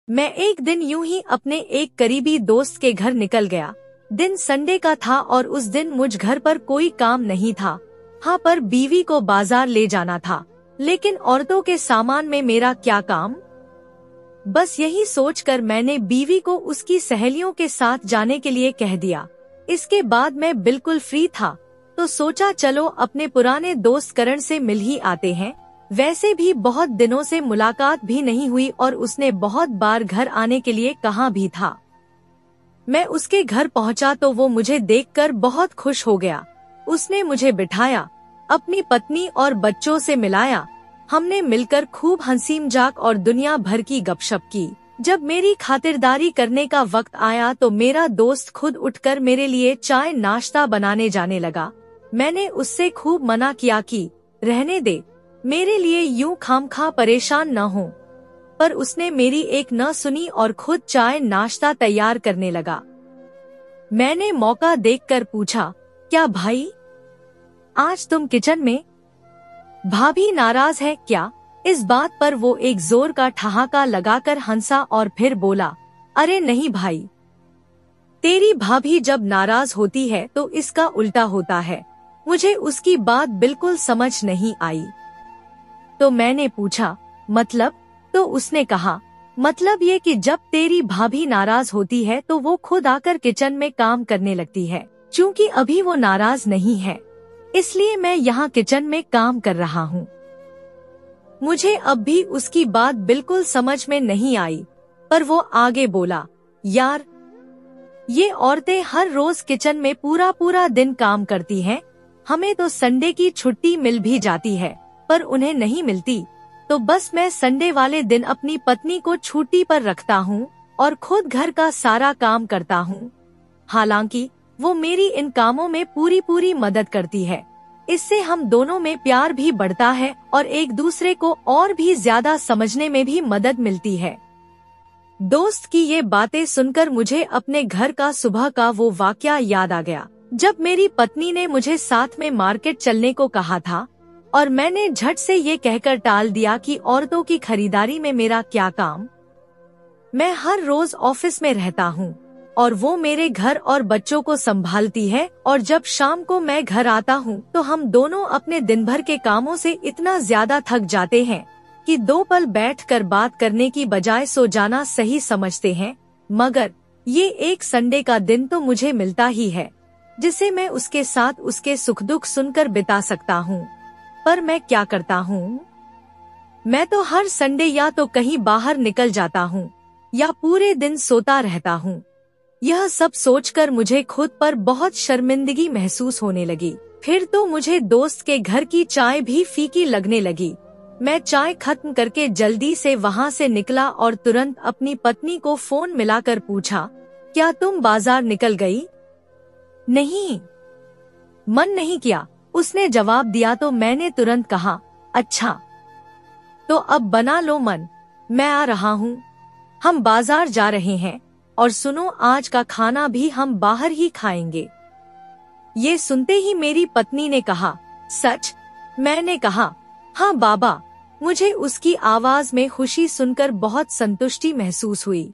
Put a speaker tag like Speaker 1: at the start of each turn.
Speaker 1: मैं एक दिन यूं ही अपने एक करीबी दोस्त के घर निकल गया। दिन संडे का था और उस दिन मुझ घर पर कोई काम नहीं था। हाँ, पर बीवी को बाजार ले जाना था, लेकिन औरतों के सामान में मेरा क्या काम। बस यही सोचकर मैंने बीवी को उसकी सहेलियों के साथ जाने के लिए कह दिया। इसके बाद मैं बिल्कुल फ्री था, तो सोचा चलो अपने पुराने दोस्त करण से मिल ही आते हैं। वैसे भी बहुत दिनों से मुलाकात भी नहीं हुई और उसने बहुत बार घर आने के लिए कहा भी था। मैं उसके घर पहुंचा तो वो मुझे देखकर बहुत खुश हो गया। उसने मुझे बिठाया, अपनी पत्नी और बच्चों से मिलाया। हमने मिलकर खूब हंसी मजाक और दुनिया भर की गपशप की। जब मेरी खातिरदारी करने का वक्त आया तो मेरा दोस्त खुद उठकर मेरे लिए चाय नाश्ता बनाने जाने लगा। मैंने उससे खूब मना किया कि रहने दे, मेरे लिए यूं खामखा परेशान न हो, पर उसने मेरी एक न सुनी और खुद चाय नाश्ता तैयार करने लगा। मैंने मौका देखकर पूछा, क्या भाई, आज तुम किचन में? भाभी नाराज है क्या? इस बात पर वो एक जोर का ठहाका लगाकर हंसा और फिर बोला, अरे नहीं भाई, तेरी भाभी जब नाराज होती है तो इसका उल्टा होता है। मुझे उसकी बात बिल्कुल समझ नहीं आई। तो मैंने पूछा, मतलब? तो उसने कहा, मतलब ये कि जब तेरी भाभी नाराज होती है तो वो खुद आकर किचन में काम करने लगती है। चूँकि अभी वो नाराज नहीं है, इसलिए मैं यहाँ किचन में काम कर रहा हूँ। मुझे अब भी उसकी बात बिल्कुल समझ में नहीं आई, पर वो आगे बोला, यार, ये औरतें हर रोज किचन में पूरा पूरा दिन काम करती हैं। हमें तो संडे की छुट्टी मिल भी जाती है, पर उन्हें नहीं मिलती। तो बस मैं संडे वाले दिन अपनी पत्नी को छुट्टी पर रखता हूँ और खुद घर का सारा काम करता हूँ। हालांकि वो मेरी इन कामों में पूरी पूरी मदद करती है। इससे हम दोनों में प्यार भी बढ़ता है और एक दूसरे को और भी ज्यादा समझने में भी मदद मिलती है। दोस्त की ये बातें सुनकर मुझे अपने घर का सुबह का वो वाकया याद आ गया, जब मेरी पत्नी ने मुझे साथ में मार्केट चलने को कहा था और मैंने झट से ये कहकर टाल दिया कि औरतों की खरीदारी में मेरा क्या काम। मैं हर रोज ऑफिस में रहता हूँ और वो मेरे घर और बच्चों को संभालती है, और जब शाम को मैं घर आता हूँ तो हम दोनों अपने दिन भर के कामों से इतना ज्यादा थक जाते हैं कि 2 पल बैठकर बात करने की बजाय सो जाना सही समझते हैं। मगर ये एक संडे का दिन तो मुझे मिलता ही है, जिसे मैं उसके साथ उसके सुख दुख सुनकर बिता सकता हूँ। पर मैं क्या करता हूँ? मैं तो हर संडे या तो कहीं बाहर निकल जाता हूँ या पूरे दिन सोता रहता हूँ। यह सब सोचकर मुझे खुद पर बहुत शर्मिंदगी महसूस होने लगी। फिर तो मुझे दोस्त के घर की चाय भी फीकी लगने लगी। मैं चाय खत्म करके जल्दी से वहाँ से निकला और तुरंत अपनी पत्नी को फोन मिलाकर पूछा, क्या तुम बाजार निकल गई? नहीं, मन नहीं किया, उसने जवाब दिया। तो मैंने तुरंत कहा, अच्छा, तो अब बना लो मन, मैं आ रहा हूँ। हम बाजार जा रहे हैं और सुनो, आज का खाना भी हम बाहर ही खाएंगे। ये सुनते ही मेरी पत्नी ने कहा, सच? मैंने कहा, हाँ बाबा। मुझे उसकी आवाज में खुशी सुनकर बहुत संतुष्टि महसूस हुई।